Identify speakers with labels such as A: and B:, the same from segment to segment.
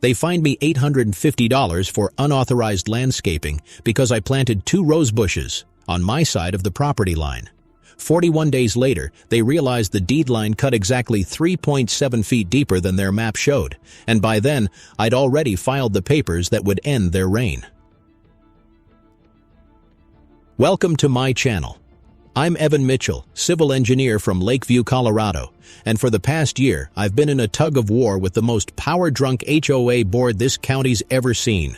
A: They fined me $850 for unauthorized landscaping because I planted 2 rose bushes on my side of the property line. 41 days later, they realized the deed line cut exactly 3.7 feet deeper than their map showed, and by then, I'd already filed the papers that would end their reign. Welcome to my channel. I'm Evan Mitchell, civil engineer from Lakeview, Colorado, and for the past year, I've been in a tug-of-war with the most power-drunk HOA board this county's ever seen.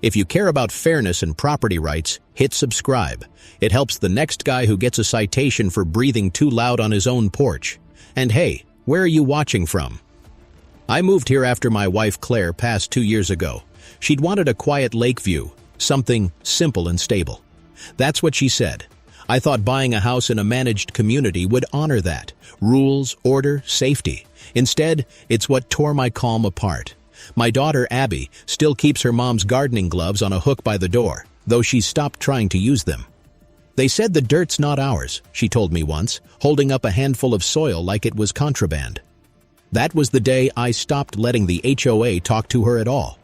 A: If you care about fairness and property rights, hit subscribe. It helps the next guy who gets a citation for breathing too loud on his own porch. And hey, where are you watching from? I moved here after my wife Claire passed 2 years ago. She'd wanted a quiet Lakeview, something simple and stable. That's what she said. I thought buying a house in a managed community would honor that. Rules, order, safety. Instead, it's what tore my calm apart. My daughter, Abby, still keeps her mom's gardening gloves on a hook by the door, though she's stopped trying to use them. They said the dirt's not ours, she told me once, holding up a handful of soil like it was contraband. That was the day I stopped letting the HOA talk to her at all.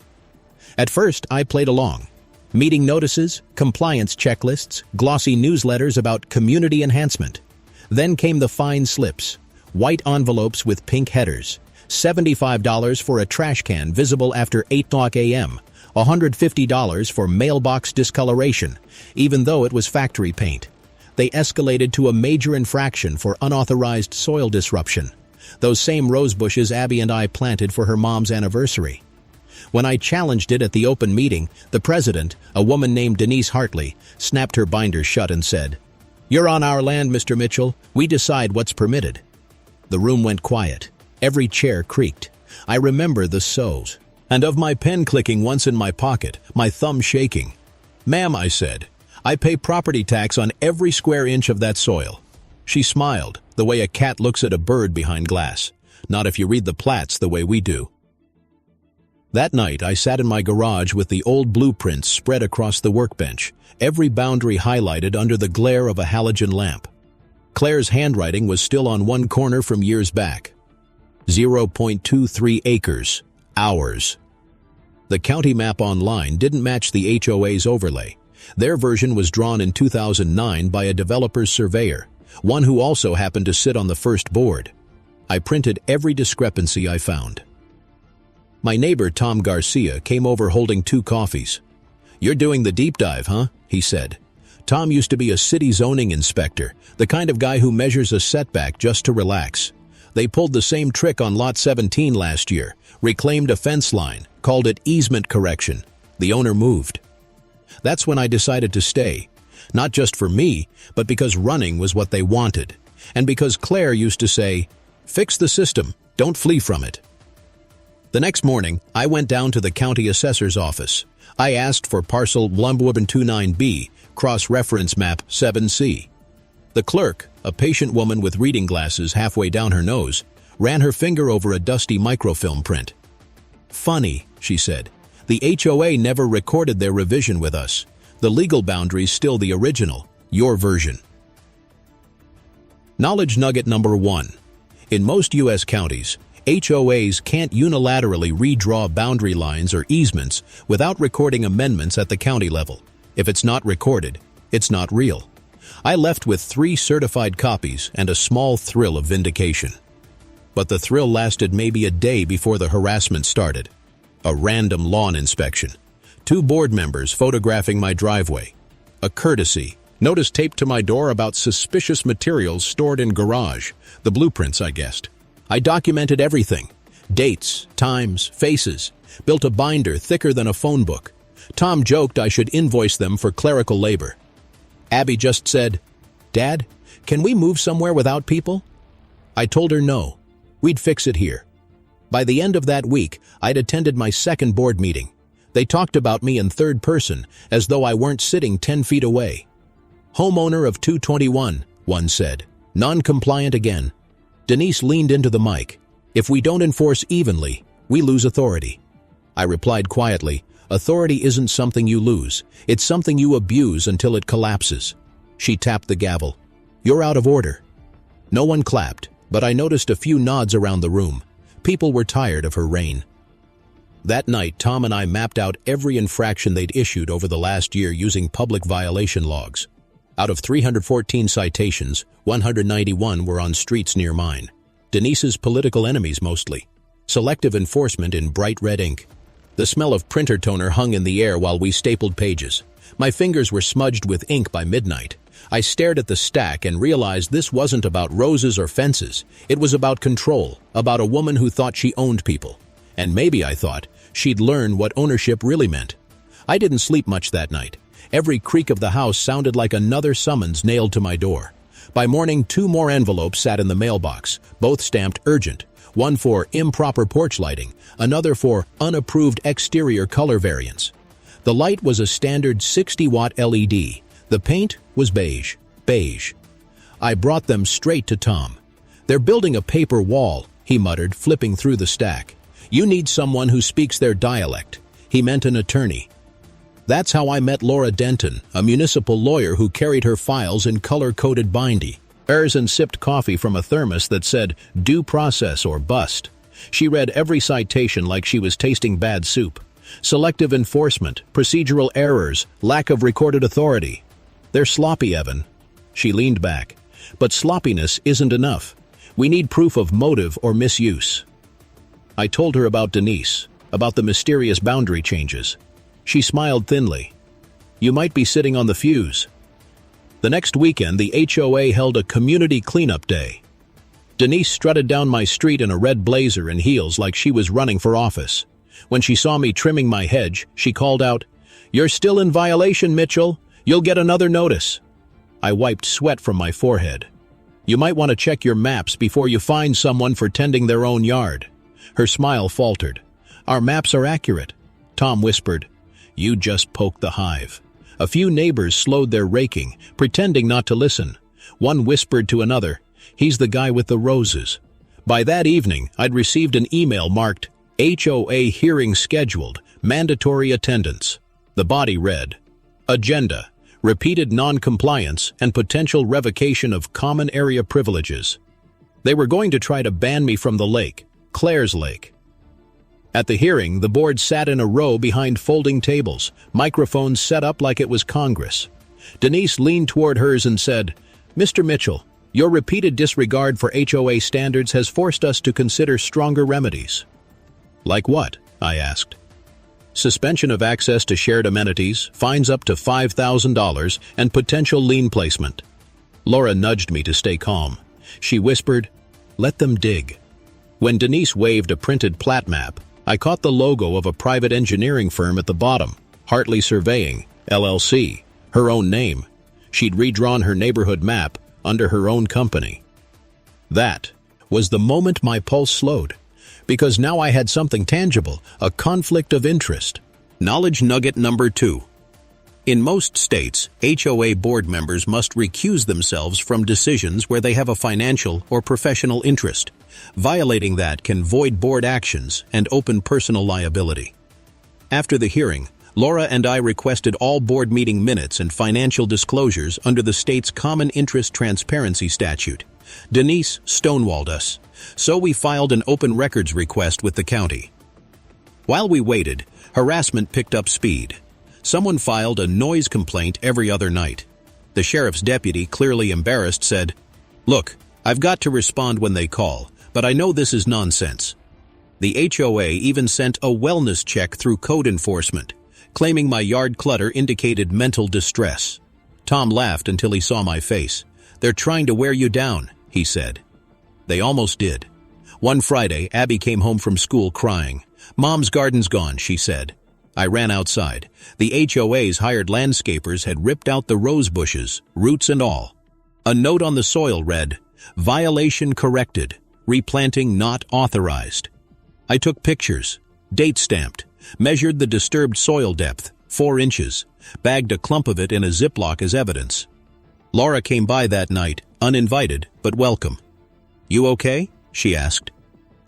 A: At first, I played along. Meeting notices, compliance checklists, glossy newsletters about community enhancement. Then came the fine slips, white envelopes with pink headers, $75 for a trash can visible after 8 a.m., $150 for mailbox discoloration, even though it was factory paint. They escalated to a major infraction for unauthorized soil disruption, those same rose bushes Abby and I planted for her mom's anniversary. When I challenged it at the open meeting, the president, a woman named Denise Hartley, snapped her binder shut and said, "You're on our land, Mr. Mitchell. We decide what's permitted." The room went quiet. Every chair creaked. I remember the so's, and of my pen clicking once in my pocket, my thumb shaking. "Ma'am," I said, "I pay property tax on every square inch of that soil." She smiled, the way a cat looks at a bird behind glass. Not if you read the plats the way we do. That night, I sat in my garage with the old blueprints spread across the workbench, every boundary highlighted under the glare of a halogen lamp. Claire's handwriting was still on one corner from years back. 0.23 acres, ours. The county map online didn't match the HOA's overlay. Their version was drawn in 2009 by a developer's surveyor, one who also happened to sit on the first board. I printed every discrepancy I found. My neighbor, Tom Garcia, came over holding 2 coffees. "You're doing the deep dive, huh?" he said. Tom used to be a city zoning inspector, the kind of guy who measures a setback just to relax. They pulled the same trick on Lot 17 last year, reclaimed a fence line, called it easement correction. The owner moved. That's when I decided to stay, not just for me, but because running was what they wanted, and because Claire used to say, "Fix the system, don't flee from it." The next morning, I went down to the county assessor's office. I asked for parcel 1129B, cross-reference map 7C. The clerk, a patient woman with reading glasses halfway down her nose, ran her finger over a dusty microfilm print. "Funny," she said. "The HOA never recorded their revision with us. The legal boundary's still the original, your version." Knowledge nugget number 1. In most U.S. counties, HOAs can't unilaterally redraw boundary lines or easements without recording amendments at the county level. If it's not recorded, it's not real. I left with 3 certified copies and a small thrill of vindication. But the thrill lasted maybe a day before the harassment started. A random lawn inspection. 2 board members photographing my driveway. A courtesy. Notice taped to my door about suspicious materials stored in garage. The blueprints, I guessed. I documented everything. Dates, times, faces. Built a binder thicker than a phone book. Tom joked I should invoice them for clerical labor. Abby just said, "Dad, can we move somewhere without people?" I told her no. We'd fix it here. By the end of that week, I'd attended my second board meeting. They talked about me in third person, as though I weren't sitting 10 feet away. "Homeowner of 221, one said. "Non-compliant again." Denise leaned into the mic. "If we don't enforce evenly, we lose authority." I replied quietly, "Authority isn't something you lose. It's something you abuse until it collapses." She tapped the gavel. "You're out of order." No one clapped, but I noticed a few nods around the room. People were tired of her reign. That night, Tom and I mapped out every infraction they'd issued over the last year using public violation logs. Out of 314 citations, 191 were on streets near mine. Denise's political enemies mostly. Selective enforcement in bright red ink. The smell of printer toner hung in the air while we stapled pages. My fingers were smudged with ink by midnight. I stared at the stack and realized this wasn't about roses or fences. It was about control, about a woman who thought she owned people. And maybe, I thought, she'd learn what ownership really meant. I didn't sleep much that night. Every creak of the house sounded like another summons nailed to my door. By morning, 2 more envelopes sat in the mailbox, both stamped urgent. One for improper porch lighting, another for unapproved exterior color variants. The light was a standard 60-watt LED. The paint was beige. I brought them straight to Tom. "They're building a paper wall," he muttered, flipping through the stack. "You need someone who speaks their dialect." He meant an attorney. That's how I met Laura Denton, a municipal lawyer who carried her files in color-coded binding. And sipped coffee from a thermos that said, "Due process or bust." She read every citation like she was tasting bad soup. Selective enforcement, procedural errors, lack of recorded authority. "They're sloppy, Evan." She leaned back. "But sloppiness isn't enough. We need proof of motive or misuse." I told her about Denise, about the mysterious boundary changes. She smiled thinly. "You might be sitting on the fuse." The next weekend, the HOA held a community cleanup day. Denise strutted down my street in a red blazer and heels like she was running for office. When she saw me trimming my hedge, she called out, "You're still in violation, Mitchell. You'll get another notice." I wiped sweat from my forehead. "You might want to check your maps before you find someone for tending their own yard." Her smile faltered. "Our maps are accurate." Tom whispered, "You just poked the hive." A few neighbors slowed their raking, pretending not to listen. One whispered to another, "He's the guy with the roses." By that evening, I'd received an email marked, "HOA hearing scheduled, mandatory attendance." The body read, "Agenda, repeated non-compliance and potential revocation of common area privileges." They were going to try to ban me from the lake, Claire's Lake. At the hearing, the board sat in a row behind folding tables, microphones set up like it was Congress. Denise leaned toward hers and said, "Mr. Mitchell, your repeated disregard for HOA standards has forced us to consider stronger remedies." "Like what?" I asked. "Suspension of access to shared amenities, fines up to $5,000, and potential lien placement." Laura nudged me to stay calm. She whispered, "Let them dig." When Denise waved a printed plat map, I caught the logo of a private engineering firm at the bottom, Hartley Surveying, LLC, her own name. She'd redrawn her neighborhood map under her own company. That was the moment my pulse slowed, because now I had something tangible, a conflict of interest. Knowledge nugget number 2. In most states, HOA board members must recuse themselves from decisions where they have a financial or professional interest. Violating that can void board actions and open personal liability. After the hearing, Laura and I requested all board meeting minutes and financial disclosures under the state's Common Interest Transparency Statute. Denise stonewalled us, so we filed an open records request with the county. While we waited, harassment picked up speed. Someone filed a noise complaint every other night. The sheriff's deputy, clearly embarrassed, said, "Look, I've got to respond when they call, but I know this is nonsense." The HOA even sent a wellness check through code enforcement, claiming my yard clutter indicated mental distress. Tom laughed until he saw my face. "They're trying to wear you down," he said. They almost did. One Friday, Abby came home from school crying. "Mom's garden's gone," she said. I ran outside. The HOA's hired landscapers had ripped out the rose bushes, roots and all. A note on the soil read, "Violation corrected. Replanting not authorized." I took pictures, date stamped, measured the disturbed soil depth, 4 inches, bagged a clump of it in a Ziploc as evidence. Laura came by that night, uninvited, but welcome. "You okay?" she asked.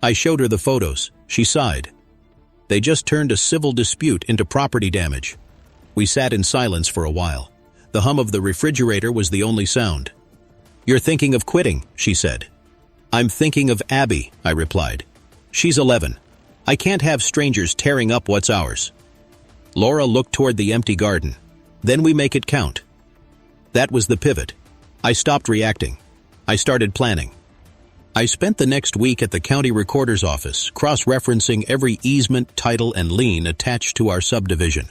A: I showed her the photos. She sighed. They just turned a civil dispute into property damage. We sat in silence for a while. The hum of the refrigerator was the only sound. "You're thinking of quitting," she said. "I'm thinking of Abby," I replied. "She's 11. I can't have strangers tearing up what's ours. Laura looked toward the empty garden. Then we make it count. That was the pivot. I stopped reacting. I started planning. I spent the next week at the county recorder's office, cross-referencing every easement, title, and lien attached to our subdivision.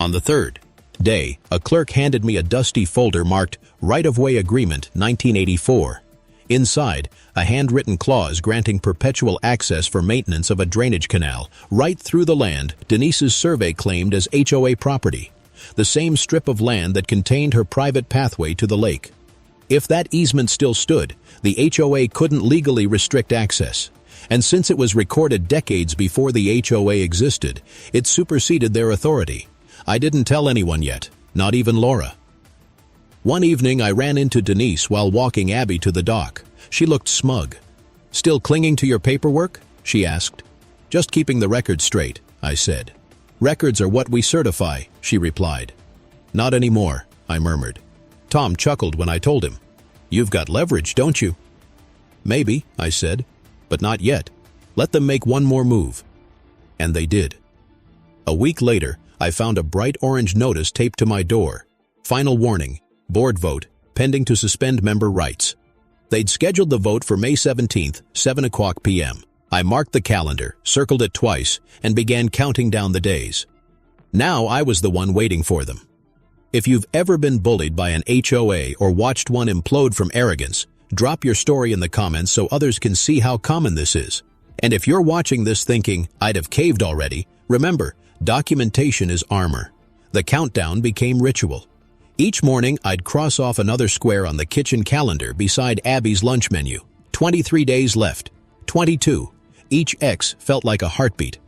A: On the third day, a clerk handed me a dusty folder marked Right-of-Way Agreement 1984. Inside, a handwritten clause granting perpetual access for maintenance of a drainage canal right through the land Denise's survey claimed as HOA property, the same strip of land that contained her private pathway to the lake. If that easement still stood, the HOA couldn't legally restrict access, and since it was recorded decades before the HOA existed, it superseded their authority. I didn't tell anyone yet, not even Laura. One evening I ran into Denise while walking Abby to the dock. She looked smug. "Still clinging to your paperwork?" she asked. "Just keeping the records straight," I said. "Records are what we certify," she replied. "Not anymore," I murmured. Tom chuckled when I told him. "You've got leverage, don't you?" "Maybe," I said, "but not yet. Let them make one more move." And they did. A week later, I found a bright orange notice taped to my door. Final warning, board vote, pending to suspend member rights. They'd scheduled the vote for May 17th, 7 o'clock p.m. I marked the calendar, circled it twice, and began counting down the days. Now I was the one waiting for them. If you've ever been bullied by an HOA or watched one implode from arrogance, drop your story in the comments so others can see how common this is. And if you're watching this thinking, "I'd have caved already," remember, documentation is armor. The countdown became ritual. Each morning, I'd cross off another square on the kitchen calendar beside Abby's lunch menu. 23 days left. 22. Each X felt like a heartbeat.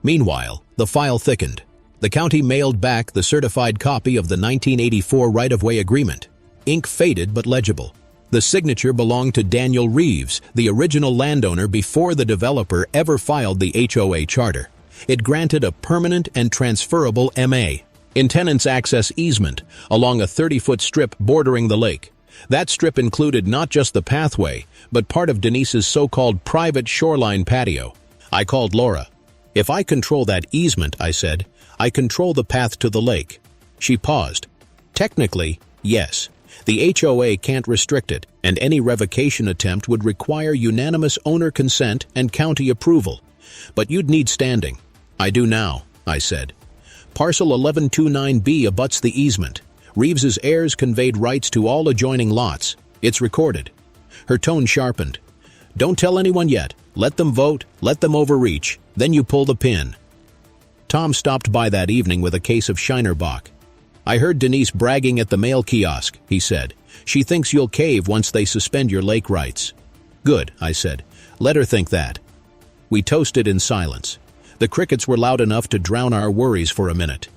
A: Meanwhile, the file thickened. The county mailed back the certified copy of the 1984 right-of-way agreement. Ink faded but legible. The signature belonged to Daniel Reeves, the original landowner before the developer ever filed the HOA charter. It granted a permanent and transferable MA, in tenants access easement, along a 30-foot strip bordering the lake. That strip included not just the pathway, but part of Denise's so-called private shoreline patio. I called Laura. "If I control that easement," I said, "I control the path to the lake." She paused. "Technically, yes. The HOA can't restrict it, and any revocation attempt would require unanimous owner consent and county approval. But you'd need standing." "I do now," I said. "Parcel 1129B abuts the easement. Reeves's heirs conveyed rights to all adjoining lots. It's recorded." Her tone sharpened. "Don't tell anyone yet. Let them vote, let them overreach. Then you pull the pin." Tom stopped by that evening with a case of Shiner Bock. "I heard Denise bragging at the mail kiosk," he said. "She thinks you'll cave once they suspend your lake rights." "Good," I said. "Let her think that." We toasted in silence. The crickets were loud enough to drown our worries for a minute.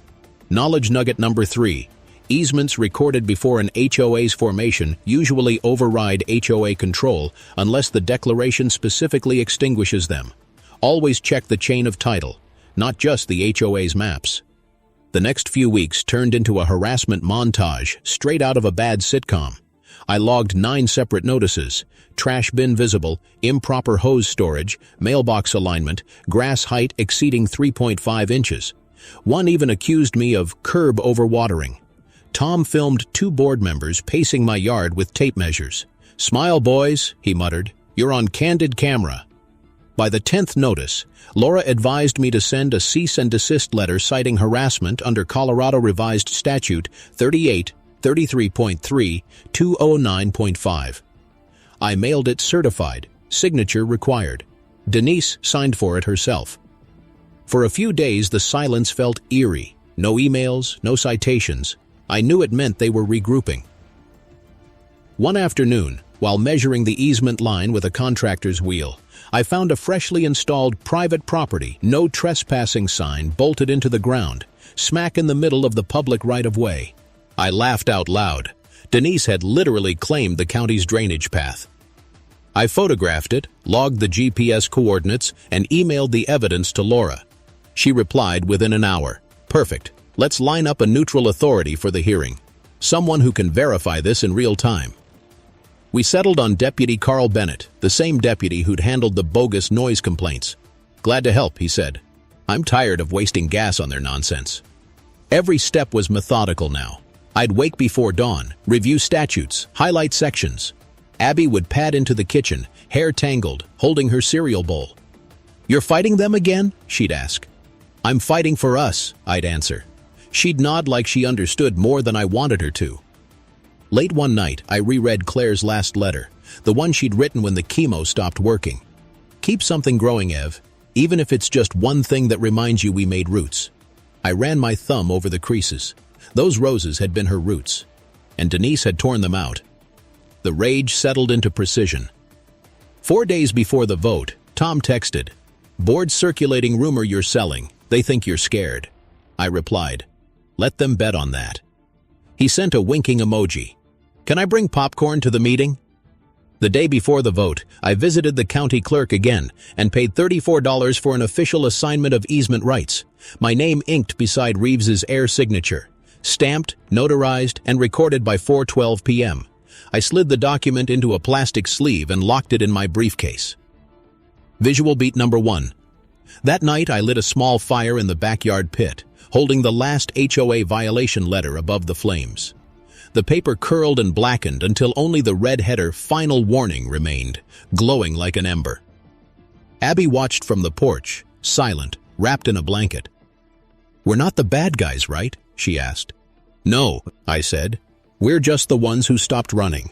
A: Knowledge nugget number 3. Easements recorded before an HOA's formation usually override HOA control unless the declaration specifically extinguishes them. Always check the chain of title, not just the HOA's maps. The next few weeks turned into a harassment montage straight out of a bad sitcom. I logged 9 separate notices: trash bin visible, improper hose storage, mailbox alignment, grass height exceeding 3.5 inches. One even accused me of curb overwatering. Tom filmed 2 board members pacing my yard with tape measures. "Smile, boys," he muttered. "You're on candid camera." By the 10th notice, Laura advised me to send a cease and desist letter citing harassment under Colorado Revised Statute 3833.3, 209.5. I mailed it certified, signature required. Denise signed for it herself. For a few days, the silence felt eerie. No emails, no citations. I knew it meant they were regrouping. One afternoon, while measuring the easement line with a contractor's wheel, I found a freshly installed private property, no trespassing sign bolted into the ground, smack in the middle of the public right-of-way. I laughed out loud. Denise had literally claimed the county's drainage path. I photographed it, logged the GPS coordinates, and emailed the evidence to Laura. She replied within an hour. "Perfect. Let's line up a neutral authority for the hearing. Someone who can verify this in real time." We settled on Deputy Carl Bennett, the same deputy who'd handled the bogus noise complaints. Glad to help, he said. I'm tired of wasting gas on their nonsense. Every step was methodical now. I'd wake before dawn, review statutes, highlight sections. Abby would pad into the kitchen, hair tangled, holding her cereal bowl. "You're fighting them again?" she'd ask. "I'm fighting for us," I'd answer. She'd nod like she understood more than I wanted her to. Late one night, I reread Claire's last letter, the one she'd written when the chemo stopped working. "Keep something growing, Ev, even if it's just one thing that reminds you we made roots." I ran my thumb over the creases. Those roses had been her roots, and Denise had torn them out. The rage settled into precision. 4 days before the vote, Tom texted, "Board circulating rumor you're selling. They think you're scared." I replied, "Let them bet on that." He sent a winking emoji. "Can I bring popcorn to the meeting?" The day before the vote, I visited the county clerk again and paid $34 for an official assignment of easement rights, my name inked beside Reeves's heir signature, stamped, notarized, and recorded by 4:12 p.m. I slid the document into a plastic sleeve and locked it in my briefcase. Visual beat number 1. That night, I lit a small fire in the backyard pit, holding the last HOA violation letter above the flames. The paper curled and blackened until only the red header "Final Warning" remained, glowing like an ember. Abby watched from the porch, silent, wrapped in a blanket. "We're not the bad guys, right?" she asked. "No," I said. "We're just the ones who stopped running."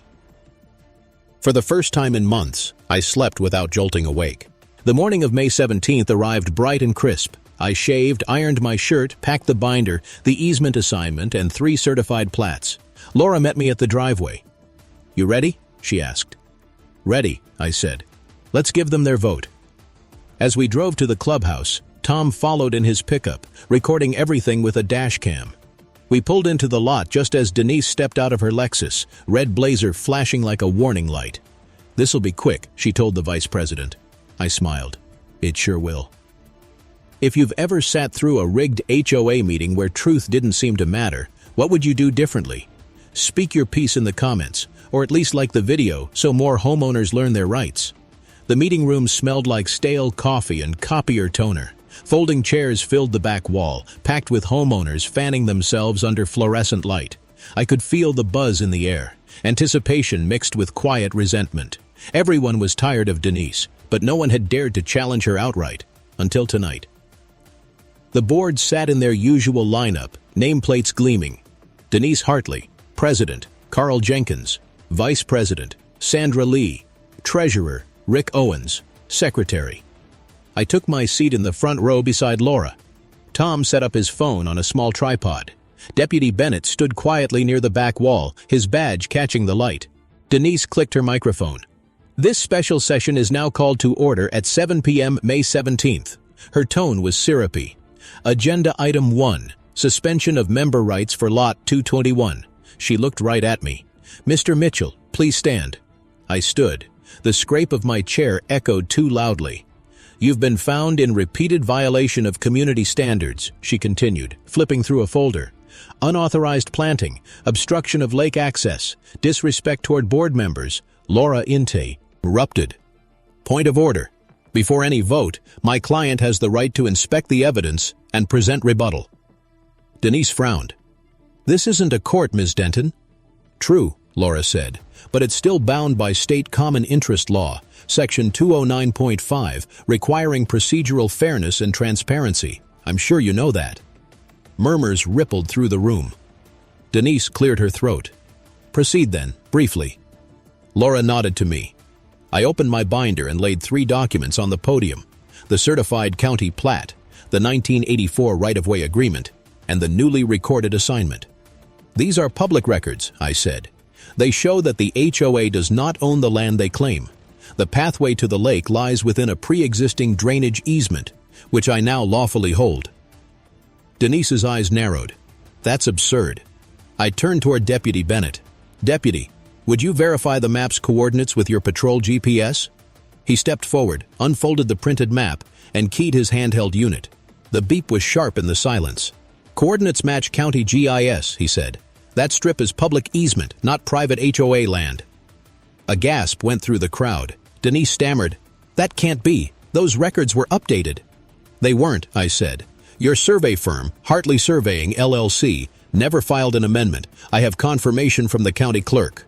A: For the first time in months, I slept without jolting awake. The morning of May 17th arrived bright and crisp. I shaved, ironed my shirt, packed the binder, the easement assignment, and 3 certified plats. Laura met me at the driveway. "You ready?" she asked. "Ready," I said. "Let's give them their vote." As we drove to the clubhouse, Tom followed in his pickup, recording everything with a dash cam. We pulled into the lot just as Denise stepped out of her Lexus, red blazer flashing like a warning light. "This'll be quick," she told the vice president. I smiled. "It sure will." If you've ever sat through a rigged HOA meeting where truth didn't seem to matter, what would you do differently? Speak your piece in the comments, or at least like the video so more homeowners learn their rights. The meeting room smelled like stale coffee and copier toner. Folding chairs filled the back wall, packed with homeowners fanning themselves under fluorescent light. I could feel the buzz in the air, anticipation mixed with quiet resentment. Everyone was tired of Denise, but no one had dared to challenge her outright, until tonight. The board sat in their usual lineup, nameplates gleaming. Denise Hartley, President; Carl Jenkins, Vice President; Sandra Lee, Treasurer; Rick Owens, Secretary. I took my seat in the front row beside Laura. Tom set up his phone on a small tripod. Deputy Bennett stood quietly near the back wall, his badge catching the light. Denise clicked her microphone. "This special session is now called to order at 7 p.m. May 17th. Her tone was syrupy. Agenda Item 1, Suspension of Member Rights for Lot 221. She looked right at me. "Mr. Mitchell, please stand." I stood. The scrape of my chair echoed too loudly. "You've been found in repeated violation of community standards," she continued, flipping through a folder. "Unauthorized planting, obstruction of lake access, disrespect toward board members." Laura Inte erupted. "Point of order. Before any vote, my client has the right to inspect the evidence and present rebuttal." Denise frowned. "This isn't a court, Ms. Denton." "True," Laura said, "but it's still bound by state common interest law, Section 209.5, requiring procedural fairness and transparency. I'm sure you know that." Murmurs rippled through the room. Denise cleared her throat. "Proceed then, briefly." Laura nodded to me. I opened my binder and laid 3 documents on the podium: the certified county plat, the 1984 right-of-way agreement, and the newly recorded assignment. "These are public records," I said. "They show that the HOA does not own the land they claim. The pathway to the lake lies within a pre-existing drainage easement, which I now lawfully hold." Denise's eyes narrowed. "That's absurd." I turned toward Deputy Bennett. "Deputy, would you verify the map's coordinates with your patrol GPS?" He stepped forward, unfolded the printed map, and keyed his handheld unit. The beep was sharp in the silence. "Coordinates match county GIS," he said. "That strip is public easement, not private HOA land." A gasp went through the crowd. Denise stammered, "That can't be. Those records were updated. They weren't, I said. Your survey firm, Hartley Surveying, LLC, never filed an amendment. I have confirmation from the county clerk.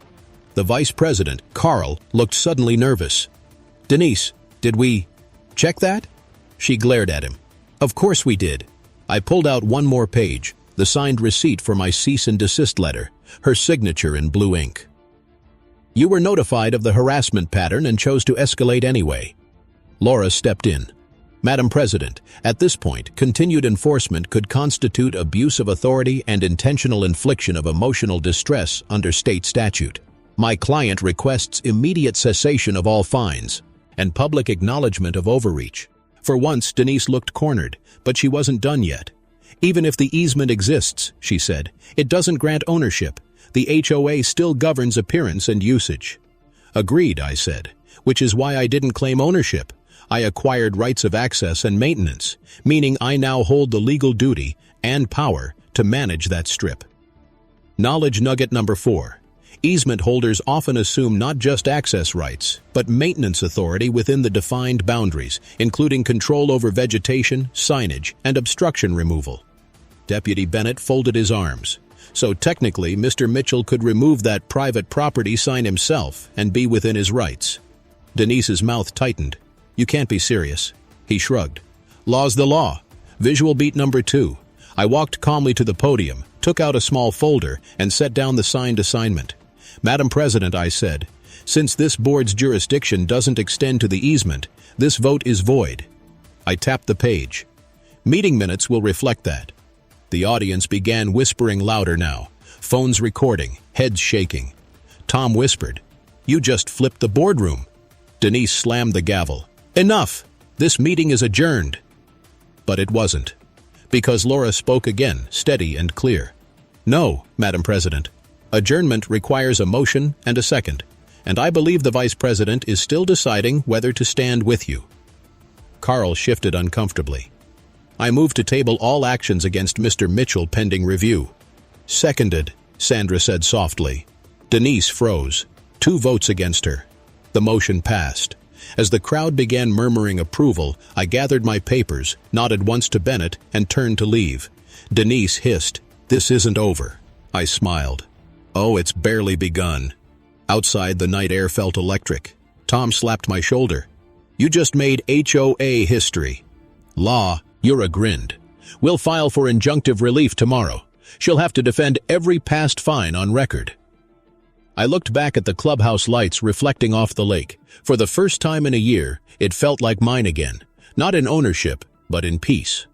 A: The vice president, Carl, looked suddenly nervous. Denise, did we check that? She glared at him. Of course we did. I pulled out one more page, the signed receipt for my cease and desist letter, her signature in blue ink. You were notified of the harassment pattern and chose to escalate anyway. Laura stepped in. Madam President, at this point, continued enforcement could constitute abuse of authority and intentional infliction of emotional distress under state statute. My client requests immediate cessation of all fines and public acknowledgement of overreach. For once, Denise looked cornered, but she wasn't done yet. Even if the easement exists, she said, it doesn't grant ownership. The HOA still governs appearance and usage. Agreed, I said, which is why I didn't claim ownership. I acquired rights of access and maintenance, meaning I now hold the legal duty and power to manage that strip. Knowledge nugget number 4. Easement holders often assume not just access rights, but maintenance authority within the defined boundaries, including control over vegetation, signage, and obstruction removal. Deputy Bennett folded his arms. So technically, Mr. Mitchell could remove that private property sign himself and be within his rights. Denise's mouth tightened. You can't be serious. He shrugged. Law's the law. Visual beat number 2. I walked calmly to the podium, took out a small folder, and set down the signed assignment. Madam President, I said, since this board's jurisdiction doesn't extend to the easement, this vote is void. I tapped the page. Meeting minutes will reflect that. The audience began whispering louder now, phones recording, heads shaking. Tom whispered, You just flipped the boardroom. Denise slammed the gavel. Enough! This meeting is adjourned. But it wasn't, because Laura spoke again, steady and clear. No, Madam President. Adjournment requires a motion and a second, and I believe the Vice President is still deciding whether to stand with you. Carl shifted uncomfortably. I moved to table all actions against Mr. Mitchell pending review. Seconded, Sandra said softly. Denise froze. 2 votes against her. The motion passed. As the crowd began murmuring approval, I gathered my papers, nodded once to Bennett, and turned to leave. Denise hissed, This isn't over. I smiled. Oh, it's barely begun. Outside, the night air felt electric. Tom slapped my shoulder. You just made HOA history. Law, Yura grinned. We'll file for injunctive relief tomorrow. She'll have to defend every past fine on record. I looked back at the clubhouse lights reflecting off the lake. For the first time in a year, it felt like mine again. Not in ownership, but in peace.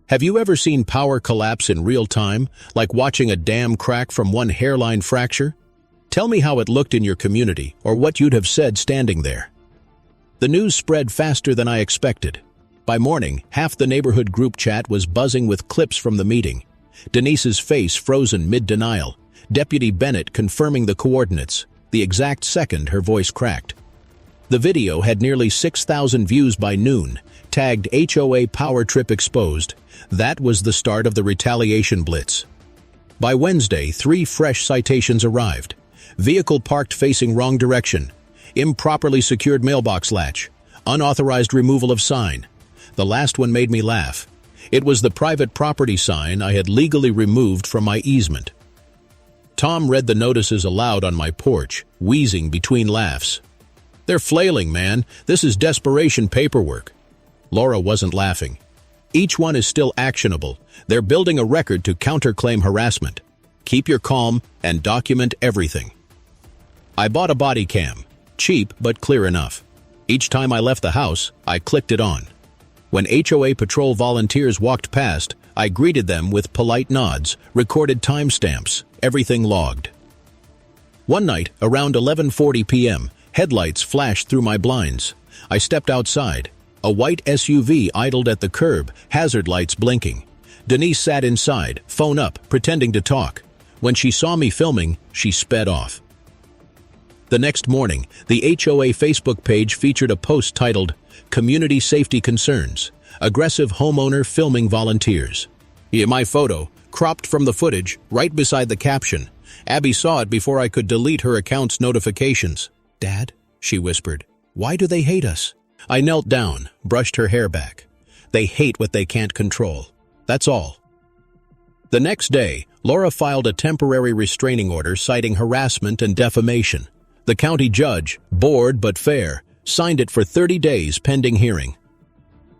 A: Have you ever seen power collapse in real time, like watching a dam crack from one hairline fracture? Tell me how it looked in your community, or what you'd have said standing there. The news spread faster than I expected. By morning, half the neighborhood group chat was buzzing with clips from the meeting. Denise's face frozen mid-denial. Deputy Bennett confirming the coordinates, the exact second her voice cracked. The video had nearly 6,000 views by noon, tagged HOA Power Trip Exposed. That was the start of the retaliation blitz. By Wednesday, 3 fresh citations arrived. Vehicle parked facing wrong direction, improperly secured mailbox latch, unauthorized removal of sign. The last one made me laugh. It was the private property sign I had legally removed from my easement. Tom read the notices aloud on my porch, wheezing between laughs. They're flailing, man. This is desperation paperwork. Laura wasn't laughing. Each one is still actionable. They're building a record to counterclaim harassment. Keep your calm and document everything. I bought a body cam. Cheap, but clear enough. Each time I left the house, I clicked it on. When HOA patrol volunteers walked past, I greeted them with polite nods, recorded timestamps, everything logged. One night, around 11:40 p.m., headlights flashed through my blinds. I stepped outside. A white SUV idled at the curb, hazard lights blinking. Denise sat inside, phone up, pretending to talk. When she saw me filming, she sped off. The next morning, the HOA Facebook page featured a post titled, Community Safety Concerns, Aggressive Homeowner Filming Volunteers. My photo, cropped from the footage, right beside the caption. Abby saw it before I could delete her account's notifications. Dad, she whispered, why do they hate us? I knelt down, brushed her hair back. They hate what they can't control. That's all. The next day, Laura filed a temporary restraining order citing harassment and defamation. The county judge, bored but fair, signed it for 30 days pending hearing.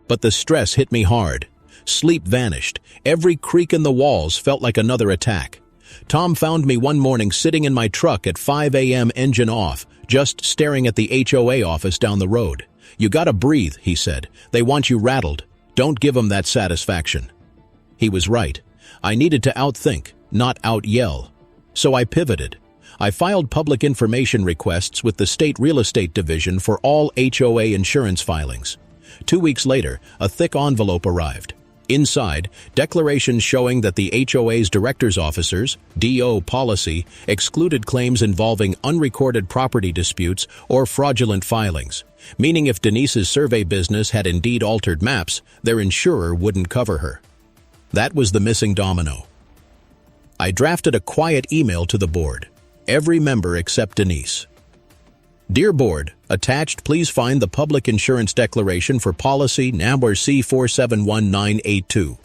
A: But the stress hit me hard. Sleep vanished. Every creak in the walls felt like another attack. Tom found me one morning sitting in my truck at 5 a.m. engine off, just staring at the HOA office down the road. "You gotta breathe," he said. "They want you rattled. Don't give them that satisfaction." He was right. I needed to outthink, not out-yell. So I pivoted. I filed public information requests with the State Real Estate Division for all HOA insurance filings. 2 weeks later, a thick envelope arrived. Inside, declarations showing that the HOA's directors' officers, DO policy, excluded claims involving unrecorded property disputes or fraudulent filings, meaning if Denise's survey business had indeed altered maps, their insurer wouldn't cover her. That was the missing domino. I drafted a quiet email to the board. Every member except Denise. "Dear Board, attached please find the public insurance declaration for policy number C471982.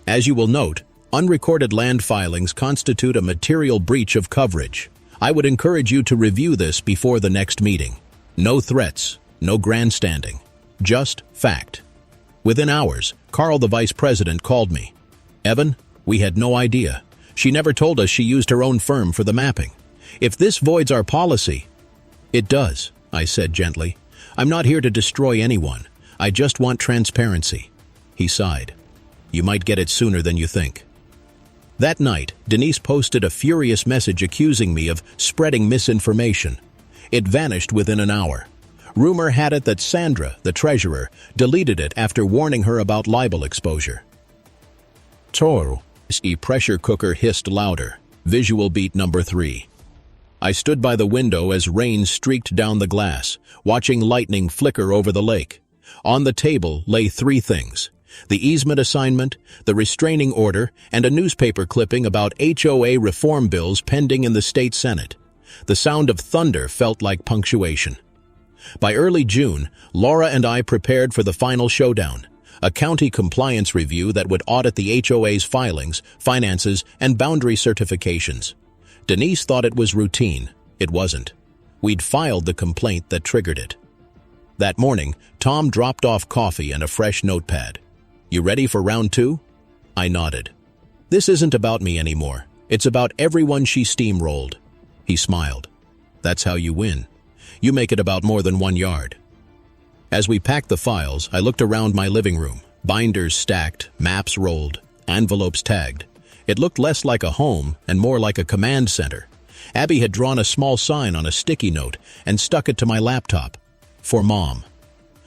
A: As you will note, unrecorded land filings constitute a material breach of coverage. I would encourage you to review this before the next meeting. No threats, no grandstanding, just fact." Within hours, Carl, the vice president, called me. "Evan, we had no idea. She never told us she used her own firm for the mapping. If this voids our policy—" "It does," I said gently. "I'm not here to destroy anyone. I just want transparency." He sighed. "You might get it sooner than you think." That night, Denise posted a furious message accusing me of spreading misinformation. It vanished within an hour. Rumor had it that Sandra, the treasurer, deleted it after warning her about libel exposure. Toro. The pressure cooker hissed louder. Visual beat number 3. I stood by the window as rain streaked down the glass, watching lightning flicker over the lake. On the table lay 3 things: the easement assignment, the restraining order, and a newspaper clipping about HOA reform bills pending in the state Senate. The sound of thunder felt like punctuation. By early June, Laura and I prepared for the final showdown, a county compliance review that would audit the HOA's filings, finances, and boundary certifications. Denise thought it was routine. It wasn't. We'd filed the complaint that triggered it. That morning, Tom dropped off coffee and a fresh notepad. "You ready for round 2? I nodded. "This isn't about me anymore. It's about everyone she steamrolled." He smiled. "That's how you win. You make it about more than 1 yard." As we packed the files, I looked around my living room. Binders stacked, maps rolled, envelopes tagged. It looked less like a home and more like a command center. Abby had drawn a small sign on a sticky note and stuck it to my laptop. "For Mom."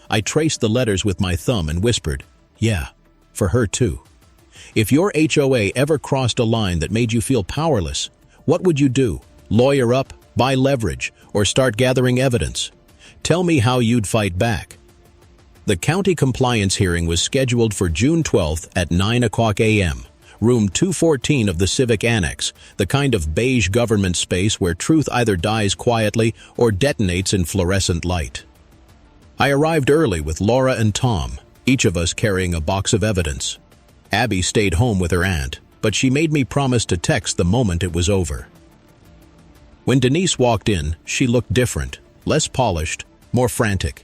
A: I traced the letters with my thumb and whispered, "Yeah, for her too." If your HOA ever crossed a line that made you feel powerless, what would you do? Lawyer up, buy leverage, or start gathering evidence? Tell me how you'd fight back. The county compliance hearing was scheduled for June 12th at 9 a.m. Room 214 of the Civic Annex, the kind of beige government space where truth either dies quietly or detonates in fluorescent light. I arrived early with Laura and Tom, each of us carrying a box of evidence. Abby stayed home with her aunt, but she made me promise to text the moment it was over. When Denise walked in, she looked different, less polished, more frantic.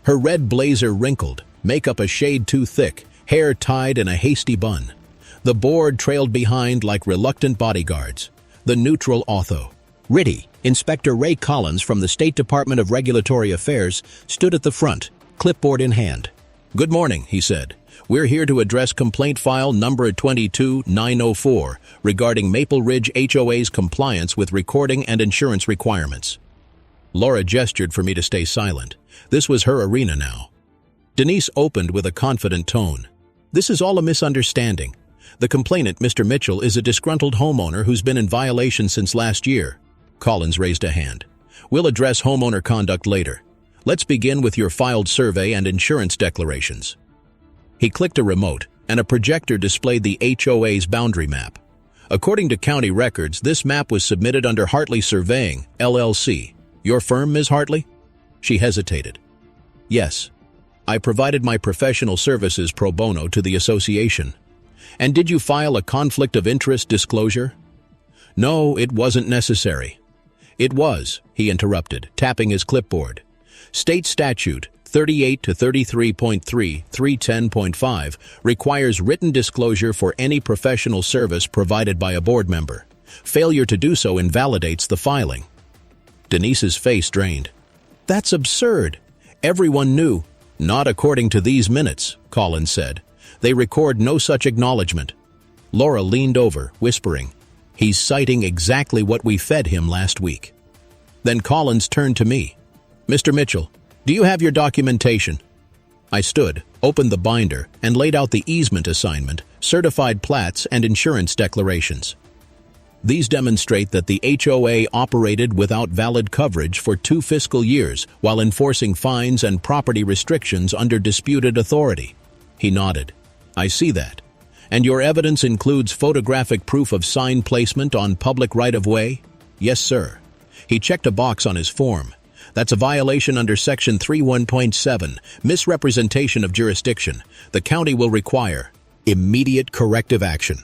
A: Her red blazer wrinkled, makeup a shade too thick, hair tied in a hasty bun. The board trailed behind like reluctant bodyguards. The neutral author, Ritty, Inspector Ray Collins from the State Department of Regulatory Affairs, stood at the front, clipboard in hand. "Good morning," he said. "We're here to address complaint file number 22904 regarding Maple Ridge HOA's compliance with recording and insurance requirements." Laura gestured for me to stay silent. This was her arena now. Denise opened with a confident tone. "This is all a misunderstanding. The complainant, Mr. Mitchell, is a disgruntled homeowner who's been in violation since last year." Collins raised a hand. "We'll address homeowner conduct later. Let's begin with your filed survey and insurance declarations." He clicked a remote, and a projector displayed the HOA's boundary map. According to county records, this map was submitted under Hartley Surveying, LLC. Your firm, Ms. Hartley? She hesitated. "Yes." I provided my professional services pro bono to the association. And did you file a conflict of interest disclosure? No, it wasn't necessary. It was, he interrupted, tapping his clipboard. State statute 38 to 33.3, 310.5 requires written disclosure for any professional service provided by a board member. Failure to do so invalidates the filing. Denise's face drained. That's absurd. Everyone knew. Not according to these minutes, Collins said. They record no such acknowledgement. Laura leaned over, whispering, He's citing exactly what we fed him last week. Then Collins turned to me. Mr. Mitchell, do you have your documentation? I stood, opened the binder, and laid out the easement assignment, certified plats, and insurance declarations. These demonstrate that the HOA operated without valid coverage for 2 fiscal years while enforcing fines and property restrictions under disputed authority. He nodded. I see that. And your evidence includes photographic proof of sign placement on public right-of-way? Yes, sir. He checked a box on his form. That's a violation under Section 31.7, misrepresentation of jurisdiction. The county will require immediate corrective action.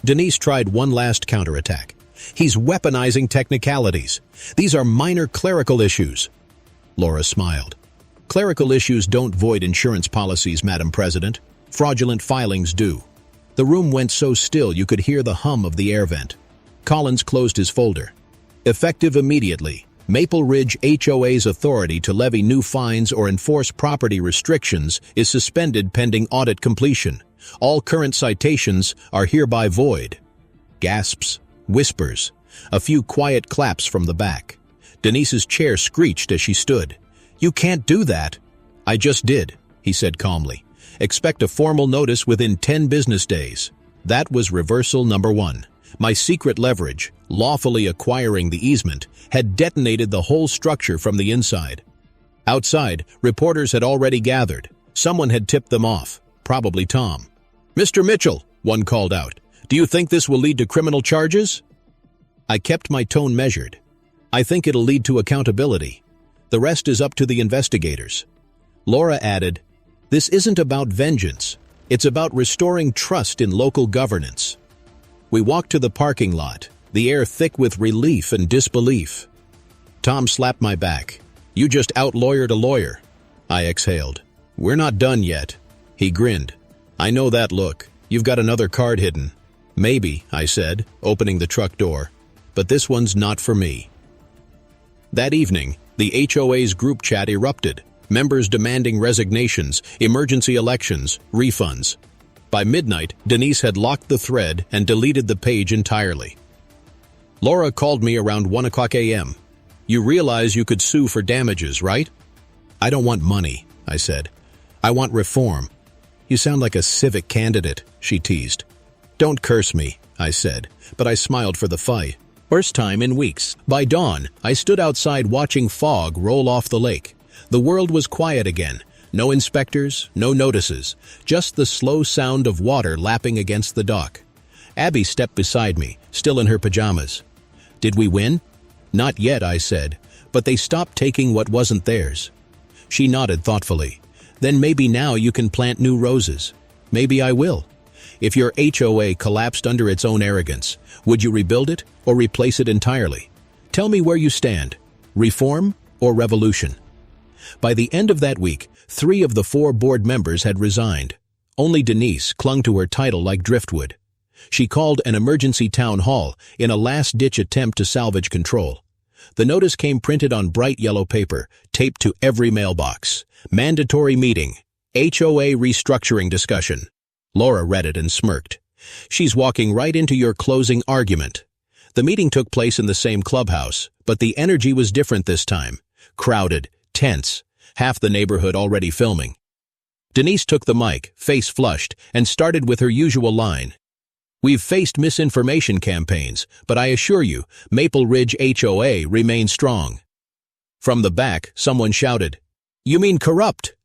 A: Denise tried one last counterattack. He's weaponizing technicalities. These are minor clerical issues. Laura smiled. Clerical issues don't void insurance policies, Madam President. Fraudulent filings do. The room went so still you could hear the hum of the air vent. Collins closed his folder. Effective immediately, Maple Ridge HOA's authority to levy new fines or enforce property restrictions is suspended pending audit completion. All current citations are hereby void. Gasps, whispers, a few quiet claps from the back. Denise's chair screeched as she stood. You can't do that. I just did, he said calmly. Expect a formal notice within 10 business days. That was reversal number 1. My secret leverage, lawfully acquiring the easement, had detonated the whole structure from the inside. Outside, reporters had already gathered. Someone had tipped them off, probably Tom. Mr. Mitchell, one called out, do you think this will lead to criminal charges? I kept my tone measured. I think it'll lead to accountability. The rest is up to the investigators. Laura added, this isn't about vengeance. It's about restoring trust in local governance. We walked to the parking lot, the air thick with relief and disbelief. Tom slapped my back. You just out-lawyered a lawyer. I exhaled. We're not done yet. He grinned. I know that look. You've got another card hidden. Maybe, I said, opening the truck door. But this one's not for me. That evening, the HOA's group chat erupted. Members demanding resignations, emergency elections, refunds. By midnight, Denise had locked the thread and deleted the page entirely. Laura called me around 1 o'clock a.m. You realize you could sue for damages, right? I don't want money, I said. I want reform. You sound like a civic candidate, she teased. Don't curse me, I said, but I smiled for the fight. First time in weeks. By dawn, I stood outside watching fog roll off the lake. The world was quiet again. No inspectors, no notices, just the slow sound of water lapping against the dock. Abby stepped beside me, still in her pajamas. Did we win? Not yet, I said, but they stopped taking what wasn't theirs. She nodded thoughtfully. Then maybe now you can plant new roses. Maybe I will. If your HOA collapsed under its own arrogance, would you rebuild it or replace it entirely? Tell me where you stand. Reform or revolution? By the end of that week, 3 of the 4 board members had resigned. Only Denise clung to her title like driftwood. She called an emergency town hall in a last-ditch attempt to salvage control. The notice came printed on bright yellow paper, taped to every mailbox. Mandatory meeting. HOA restructuring discussion. Laura read it and smirked. She's walking right into your closing argument. The meeting took place in the same clubhouse, but the energy was different this time. Crowded, tense, half the neighborhood already filming. Denise took the mic, face flushed, and started with her usual line. We've faced misinformation campaigns, but I assure you, Maple Ridge HOA remains strong. From the back, someone shouted, You mean corrupt?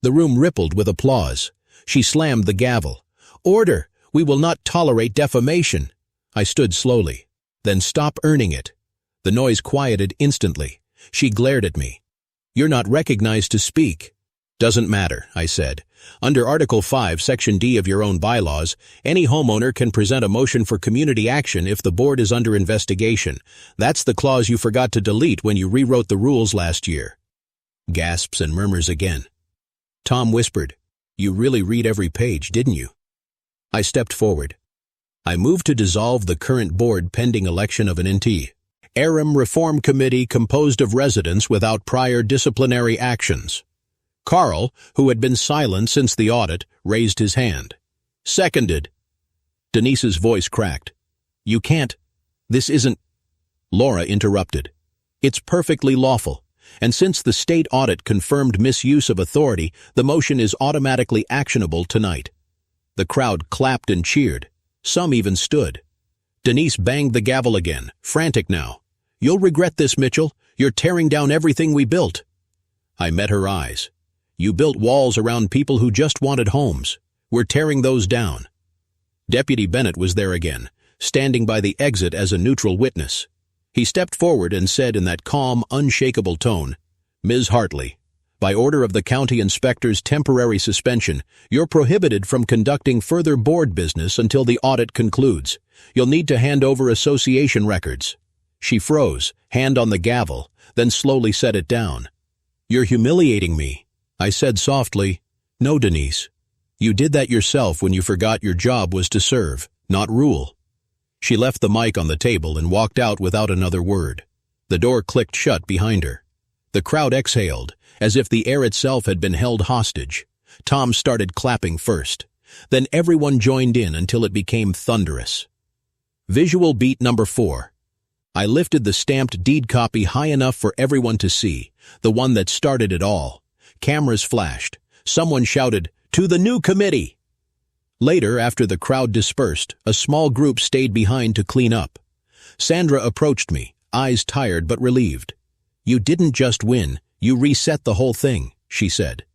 A: The room rippled with applause. She slammed the gavel. Order! We will not tolerate defamation. I stood slowly. Then stop earning it. The noise quieted instantly. She glared at me. You're not recognized to speak. Doesn't matter, I said. Under Article 5, Section D of your own bylaws, any homeowner can present a motion for community action if the board is under investigation. That's the clause you forgot to delete when you rewrote the rules last year. Gasps and murmurs again. Tom whispered, "You really read every page, didn't you?" I stepped forward. I moved to dissolve the current board pending election of an interim reform committee composed of residents without prior disciplinary actions. Carl, who had been silent since the audit, raised his hand. Seconded. Denise's voice cracked. "You can't. This isn't—" Laura interrupted. "It's perfectly lawful, and since the state audit confirmed misuse of authority, the motion is automatically actionable tonight." The crowd clapped and cheered. Some even stood. Denise banged the gavel again, frantic now. "You'll regret this, Mitchell. You're tearing down everything we built." I met her eyes. "You built walls around people who just wanted homes. We're tearing those down." Deputy Bennett was there again, standing by the exit as a neutral witness. He stepped forward and said in that calm, unshakable tone, "Ms. Hartley, by order of the county inspector's temporary suspension, you're prohibited from conducting further board business until the audit concludes. You'll need to hand over association records." She froze, hand on the gavel, then slowly set it down. "You're humiliating me." I said softly, "No, Denise. You did that yourself when you forgot your job was to serve, not rule." She left the mic on the table and walked out without another word. The door clicked shut behind her. The crowd exhaled, as if the air itself had been held hostage. Tom started clapping first. Then everyone joined in until it became thunderous. Visual beat number 4. I lifted the stamped deed copy high enough for everyone to see, the one that started it all. Cameras flashed. Someone shouted, "To the new committee!" Later, after the crowd dispersed, a small group stayed behind to clean up. Sandra approached me, eyes tired but relieved. "You didn't just win, you reset the whole thing," she said.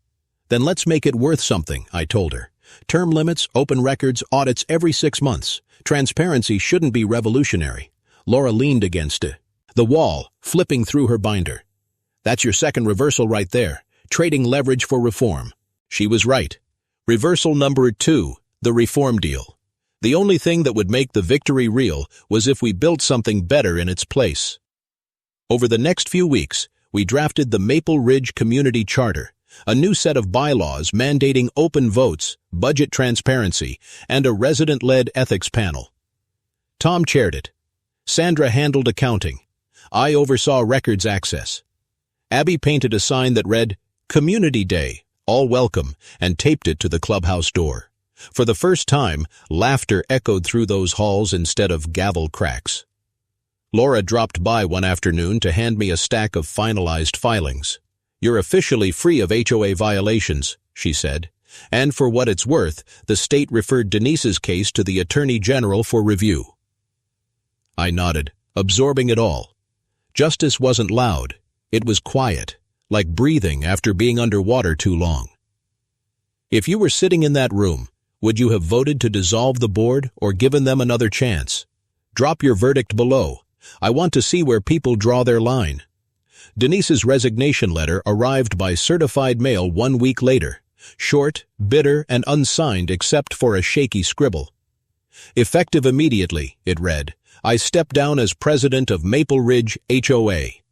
A: "Then let's make it worth something," I told her. "Term limits, open records, audits every 6 months. Transparency shouldn't be revolutionary." Laura leaned against the wall, flipping through her binder. "That's your second reversal right there. Trading leverage for reform." She was right. Reversal number 2, the reform deal. The only thing that would make the victory real was if we built something better in its place. Over the next few weeks, we drafted the Maple Ridge Community Charter, a new set of bylaws mandating open votes, budget transparency, and a resident-led ethics panel. Tom chaired it. Sandra handled accounting. I oversaw records access. Abby painted a sign that read, "Community Day, all welcome," and taped it to the clubhouse door. For the first time, laughter echoed through those halls instead of gavel cracks. Laura dropped by one afternoon to hand me a stack of finalized filings. "You're officially free of HOA violations," she said. And for what it's worth, the state referred Denise's case to the Attorney General for review. I nodded, absorbing it all. Justice wasn't loud. It was quiet, like breathing after being underwater too long. If you were sitting in that room, would you have voted to dissolve the board or given them another chance? Drop your verdict below. I want to see where people draw their line. Denise's resignation letter arrived by certified mail 1 week later, short, bitter, and unsigned except for a shaky scribble. "Effective immediately," it read, "I step down as president of Maple Ridge HOA."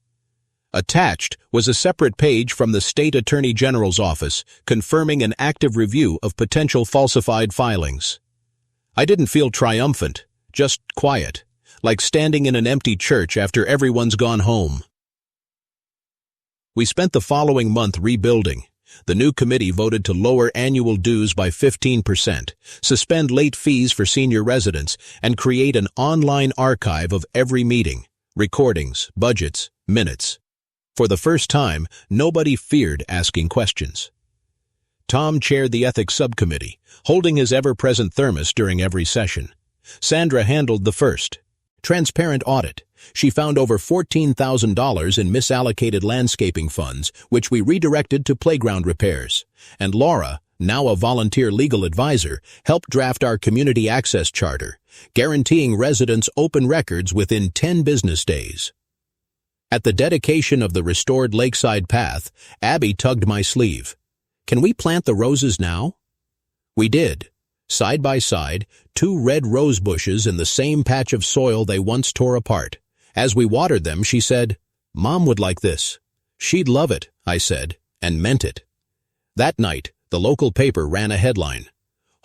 A: Attached was a separate page from the State Attorney General's office confirming an active review of potential falsified filings. I didn't feel triumphant, just quiet, like standing in an empty church after everyone's gone home. We spent the following month rebuilding. The new committee voted to lower annual dues by 15%, suspend late fees for senior residents, and create an online archive of every meeting, recordings, budgets, minutes. For the first time, nobody feared asking questions. Tom chaired the ethics subcommittee, holding his ever-present thermos during every session. Sandra handled the first. Transparent audit. She found over $14,000 in misallocated landscaping funds, which we redirected to playground repairs. And Laura, now a volunteer legal advisor, helped draft our community access charter, guaranteeing residents open records within 10 business days. At the dedication of the restored lakeside path, Abby tugged my sleeve. "Can we plant the roses now?" We did. Side by side, 2 red rose bushes in the same patch of soil they once tore apart. As we watered them, she said, "Mom would like this." "She'd love it," I said, and meant it. That night, the local paper ran a headline: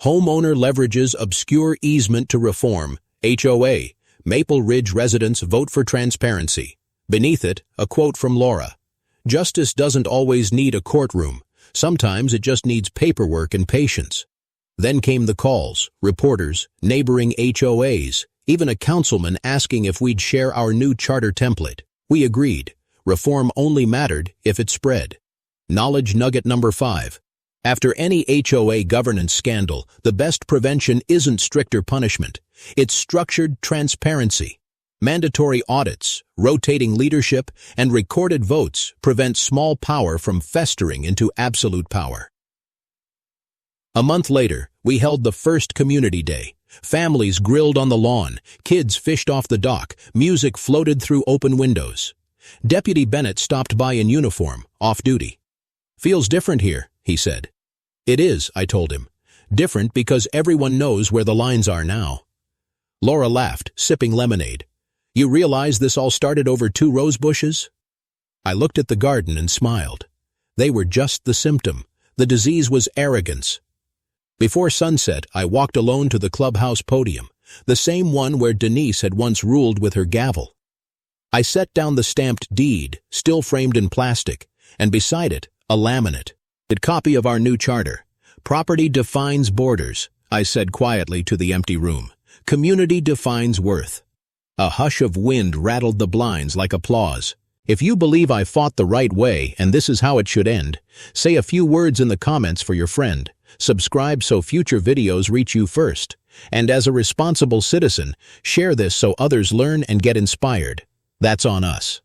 A: "Homeowner leverages obscure easement to reform, HOA, Maple Ridge residents vote for transparency." Beneath it, a quote from Laura: "Justice doesn't always need a courtroom. Sometimes it just needs paperwork and patience." Then came the calls, reporters, neighboring HOAs, even a councilman asking if we'd share our new charter template. We agreed. Reform only mattered if it spread. Knowledge nugget number 5. After any HOA governance scandal, the best prevention isn't stricter punishment. It's structured transparency. Mandatory audits, rotating leadership, and recorded votes prevent small power from festering into absolute power. A month later, we held the first community day. Families grilled on the lawn, kids fished off the dock, music floated through open windows. Deputy Bennett stopped by in uniform, off-duty. "Feels different here," he said. "It is," I told him. "Different because everyone knows where the lines are now." Laura laughed, sipping lemonade. "You realize this all started over 2 rose bushes?" I looked at the garden and smiled. They were just the symptom. The disease was arrogance. Before sunset, I walked alone to the clubhouse podium, the same one where Denise had once ruled with her gavel. I set down the stamped deed, still framed in plastic, and beside it, a laminate. A copy of our new charter. "Property defines borders," I said quietly to the empty room. "Community defines worth." A hush of wind rattled the blinds like applause. If you believe I fought the right way and this is how it should end, say a few words in the comments for your friend. Subscribe so future videos reach you first. And as a responsible citizen, share this so others learn and get inspired. That's on us.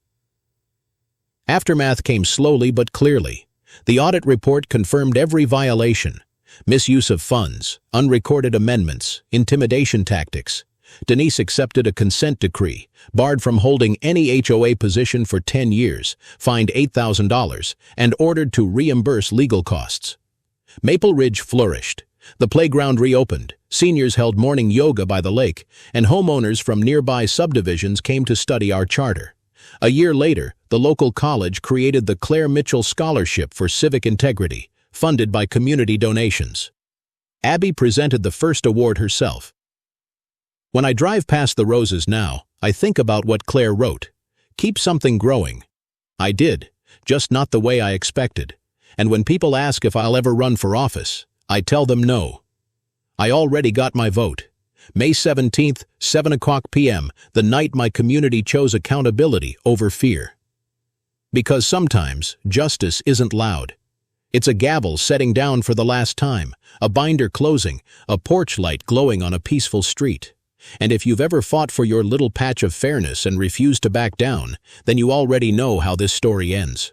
A: Aftermath came slowly but clearly. The audit report confirmed every violation: misuse of funds, unrecorded amendments, intimidation tactics. Denise accepted a consent decree, barred from holding any HOA position for 10 years, fined $8,000, and ordered to reimburse legal costs. Maple Ridge flourished. The playground reopened, seniors held morning yoga by the lake, and homeowners from nearby subdivisions came to study our charter. A year later, the local college created the Claire Mitchell Scholarship for Civic Integrity, funded by community donations. Abby presented the first award herself. When I drive past the roses now, I think about what Claire wrote. "Keep something growing." I did, just not the way I expected. And when people ask if I'll ever run for office, I tell them no. I already got my vote. May 17th, 7:00 p.m., the night my community chose accountability over fear. Because sometimes, justice isn't loud. It's a gavel setting down for the last time, a binder closing, a porch light glowing on a peaceful street. And if you've ever fought for your little patch of fairness and refused to back down, then you already know how this story ends.